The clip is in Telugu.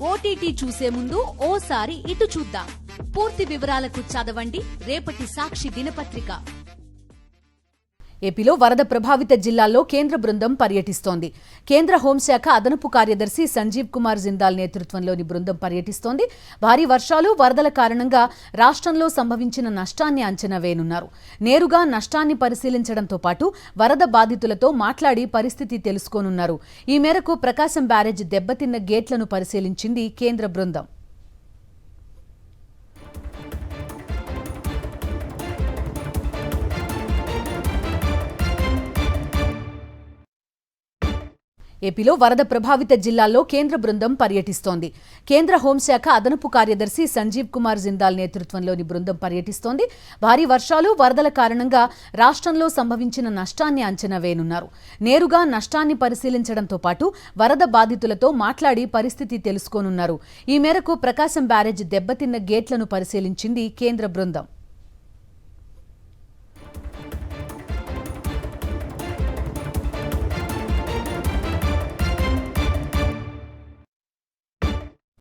ఓటీటీ చూసే ముందు ఓసారి ఇటు చూద్దాం. పూర్తి వివరాలకు చదవండి రేపటి సాక్షి దినపత్రిక. ఏపీలో వరద ప్రభావిత జిల్లాల్లో కేంద్ర బృందం పర్యటిస్తోంది. కేంద్ర హోంశాఖ అదనపు కార్యదర్శి సంజీవ్ కుమార్ జిందాల్ నేతృత్వంలోని బృందం పర్యటిస్తోంది. భారీ వర్షాలు, వరదల కారణంగా రాష్ట్రంలో సంభవించిన నష్టాన్ని అంచనా వేయనున్నారు. నేరుగా నష్టాన్ని పరిశీలించడంతో పాటు వరద బాధితులతో మాట్లాడి పరిస్థితి తెలుసుకోనున్నారు. ఈ మేరకు ప్రకాశం బ్యారేజ్ దెబ్బతిన్న గేట్లను పరిశీలించింది కేంద్ర బృందం. ఏపీలో వరద ప్రభావిత జిల్లాల్లో కేంద్ర బృందం పర్యటిస్తోంది. కేంద్ర హోంశాఖ అదనపు కార్యదర్శి సంజీవ్ కుమార్ జిందాల్ నేతృత్వంలోని బృందం పర్యటిస్తోంది. భారీ వర్షాలు, వరదల కారణంగా రాష్ట్రంలో సంభవించిన నష్టాన్ని అంచనా వేయనున్నారు. నేరుగా నష్టాన్ని పరిశీలించడంతో పాటు వరద బాధితులతో మాట్లాడి పరిస్థితి తెలుసుకోనున్నారు. ఈ మేరకు ప్రకాశం బ్యారేజ్ దెబ్బతిన్న గేట్లను పరిశీలించింది కేంద్ర బృందం.